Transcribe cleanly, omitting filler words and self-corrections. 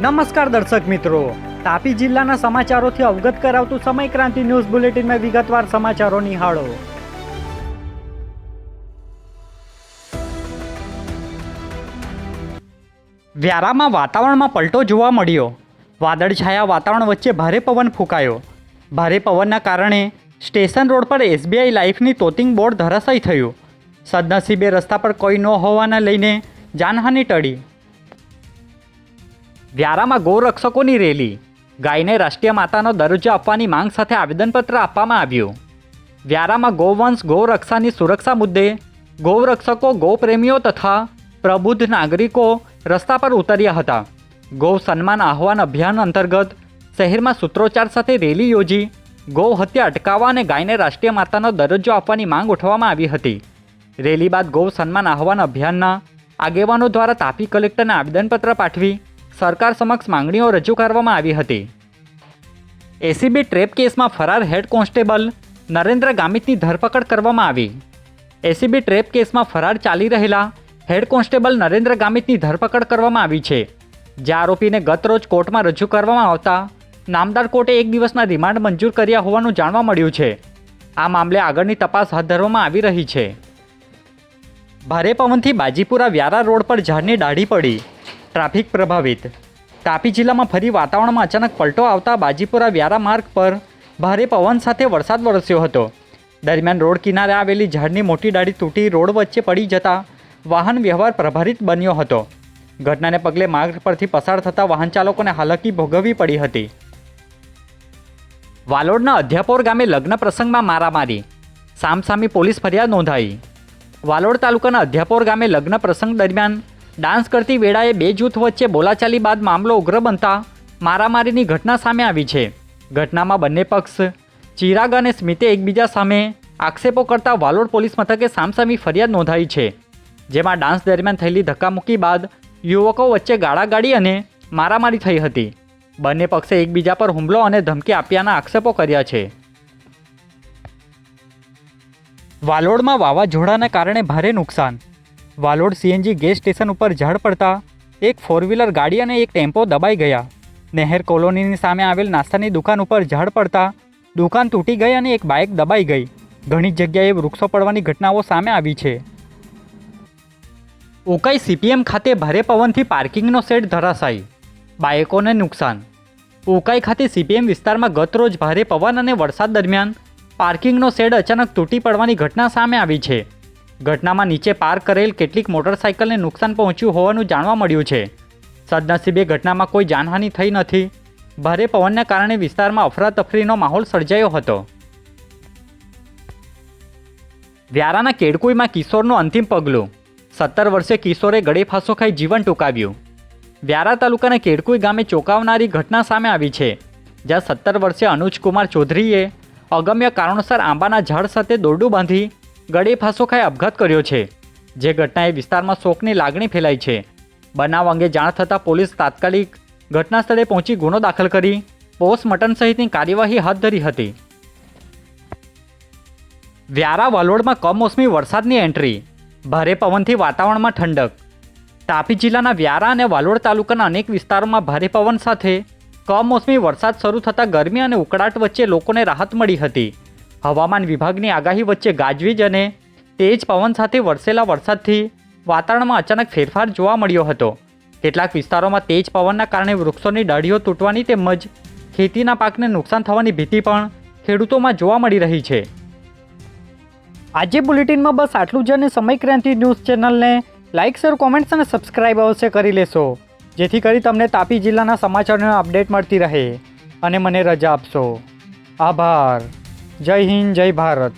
નમસ્કાર દર્શક મિત્રો, તાપી જિલ્લાના સમાચારોથી અવગત કરાવતું સમય ક્રાંતિ ન્યૂઝ બુલેટિનમાં વિગતવાર સમાચારો નિહાળો. વ્યારામાં વાતાવરણમાં પલટો જોવા મળ્યો. વાદળછાયા વાતાવરણ વચ્ચે ભારે પવન ફૂંકાયો. ભારે પવનના કારણે સ્ટેશન રોડ પર SBI લાઈફની તોતિંગ બોર્ડ ધરાશાયી થયું. સદનસીબે રસ્તા પર કોઈ ન હોવાને લઈને જાનહાનિ ટળી. વ્યારામાં ગૌરક્ષકોની રેલી. ગાયને રાષ્ટ્રીય માતાનો દરજ્જો આપવાની માંગ સાથે આવેદનપત્ર આપવામાં આવ્યું. વ્યારામાં ગૌવંશ ગૌરક્ષાની સુરક્ષા મુદ્દે ગૌરક્ષકો, ગૌપ્રેમીઓ તથા પ્રબુદ્ધ નાગરિકો રસ્તા પર ઉતર્યા હતા. ગૌ સન્માન આહ્વાન અભિયાન અંતર્ગત શહેરમાં સૂત્રોચ્ચાર સાથે રેલી યોજી ગૌ હત્યા અટકાવવા અને ગાયને રાષ્ટ્રીય માતાનો દરજ્જો આપવાની માંગ ઉઠવામાં આવી હતી. રેલી બાદ ગૌ સન્માન આહ્વાન અભિયાનના આગેવાનો દ્વારા તાપી કલેક્ટરને આવેદનપત્ર પાઠવી સરકાર સમક્ષ માંગણીઓ રજૂ કરવામાં આવી હતી. એસીબી ટ્રેપ કેસમાં ફરાર હેડ કોન્સ્ટેબલ નરેન્દ્ર ગામિતની ધરપકડ કરવામાં આવી. એસીબી ટ્રેપ કેસમાં ફરાર ચાલી રહેલા હેડ કોન્સ્ટેબલ નરેન્દ્ર ગામિતની ધરપકડ કરવામાં આવી છે. જે આરોપીને ગત રોજ કોર્ટમાં રજૂ કરવામાં આવતા નામદાર કોર્ટે 1 દિવસના રિમાન્ડ મંજૂર કર્યા હોવાનું જાણવા મળ્યું છે. આ મામલે આગળની તપાસ હાથ ધરવામાં આવી રહી છે. ભારે પવનથી બાજીપુરા વ્યારા રોડ પર ઝાડની ડાળી પડી. ટ્રાફિક પ્રભાવિત. તાપી જિલ્લામાં ફરી વાતાવરણમાં અચાનક પલટો આવતા બાજીપુરા વ્યારા માર્ગ પર ભારે પવન સાથે વરસાદ વરસ્યો હતો. દરમિયાન રોડ કિનારે આવેલી ઝાડની મોટી ડાળી તૂટી રોડ વચ્ચે પડી જતા વાહન વ્યવહાર પ્રભાવિત બન્યો હતો. ઘટનાને પગલે માર્ગ પરથી પસાર થતા વાહન ચાલકોને હાલાકી ભોગવવી પડી હતી. વાલોડના અધ્યાપોર ગામે લગ્ન પ્રસંગમાં મારામારી. સામસામી પોલીસ ફરિયાદ નોંધાઈ. વાલોડ તાલુકાના અધ્યાપોર ગામે લગ્ન પ્રસંગ દરમિયાન ડાન્સ કરતી વેળાએ 2 જૂથ વચ્ચે બોલાચાલી બાદ મામલો ઉગ્ર બનતા મારામારીની ઘટના સામે આવી છે. ઘટનામાં બંને પક્ષ ચિરાગ અને સ્મિતે એકબીજા સામે આક્ષેપો કરતા વાલોડ પોલીસ મથકે સામસામી ફરિયાદ નોંધાઈ છે. જેમાં ડાન્સ દરમિયાન થયેલી ધક્કામુક્કી બાદ યુવકો વચ્ચે ગાળાગાળી અને મારામારી થઈ હતી. બંને પક્ષે એકબીજા પર હુમલો અને ધમકી આપ્યાના આક્ષેપો કર્યા છે. વાલોડમાં વાવાઝોડાના કારણે ભારે નુકસાન. વાલોડ CNG ગેસ સ્ટેશન ઉપર ઝાડ પડતા એક 4વ્હીલર ગાડી અને એક ટેમ્પો દબાઈ ગયા. નહેર કોલોનીની સામે આવેલ નાસ્તાની દુકાન ઉપર ઝાડ પડતા દુકાન તૂટી ગઈ અને એક બાઇક દબાઈ ગઈ. ઘણી જગ્યાએ વૃક્ષો પડવાની ઘટનાઓ સામે આવી છે. ઉકાઈ CPM ખાતે ભારે પવનથી પાર્કિંગનો શેડ ધરાશાયી. બાઇકોને નુકસાન. ઉકાઈ ખાતે CPM વિસ્તારમાં ગતરોજ ભારે પવન અને વરસાદ દરમિયાન પાર્કિંગનો શેડ અચાનક તૂટી પડવાની ઘટના સામે આવી છે. ઘટનામાં નીચે પાર્ક કરેલ કેટલીક મોટરસાઇકલને નુકસાન પહોંચ્યું હોવાનું જાણવા મળ્યું છે. સદનસીબે ઘટનામાં કોઈ જાનહાનિ થઈ નથી. ભારે પવનના કારણે વિસ્તારમાં અફરાતફરીનો માહોલ સર્જાયો હતો. વ્યારાના કેડકુઈમાં કિશોરનું અંતિમ પગલું. 17 વર્ષીય કિશોરે ગળે ફાંસો ખાઈ જીવન ટૂંકાવ્યું. વ્યારા તાલુકાના કેડકુઈ ગામે ચોંકાવનારી ઘટના સામે આવી છે. જ્યાં 17 વર્ષીય અનુજકુમાર ચૌધરીએ અગમ્ય કારણોસર આંબાના ઝાડ સાથે દોરડું બાંધી ગળે ફાંસો ખાઈ આપઘાત કર્યો છે. જે ઘટનાએ વિસ્તારમાં શોકની લાગણી ફેલાઈ છે. બનાવ અંગે જાણ થતાં પોલીસ તાત્કાલિક ઘટના સ્થળે પહોંચી ગુનો દાખલ કરી પોસ્ટમોર્ટમ સહિતની કાર્યવાહી હાથ ધરી હતી. વ્યારા વાલોડમાં કમોસમી વરસાદની એન્ટ્રી. ભારે પવનથી વાતાવરણમાં ઠંડક. તાપી જિલ્લાના વ્યારા અને વાલોડ તાલુકાના અનેક વિસ્તારોમાં ભારે પવન સાથે કમોસમી વરસાદ શરૂ થતાં ગરમી અને ઉકળાટ વચ્ચે લોકોને રાહત મળી હતી. હવામાન વિભાગની આગાહી વચ્ચે ગાજવીજ અને તેજ પવન સાથે વરસેલા વરસાદથી વાતાવરણમાં અચાનક ફેરફાર જોવા મળ્યો હતો. કેટલાક વિસ્તારોમાં તેજ પવનના કારણે વૃક્ષોની ડાળીઓ તૂટવાની તેમજ ખેતીના પાકને નુકસાન થવાની ભીતિ પણ ખેડૂતોમાં જોવા મળી રહી છે. આજે બુલેટિનમાં બસ આટલું જ. અને સમય ક્રાંતિ ન્યૂઝ ચેનલને લાઇક, શેર, કોમેન્ટ્સ અને સબસ્ક્રાઇબ અવશ્ય કરી લેશો, જેથી કરી તમને તાપી જિલ્લાના સમાચારોનો અપડેટ મળતી રહે. અને મને રજા આપશો. આભાર. જય હિન્દ, જય ભારત.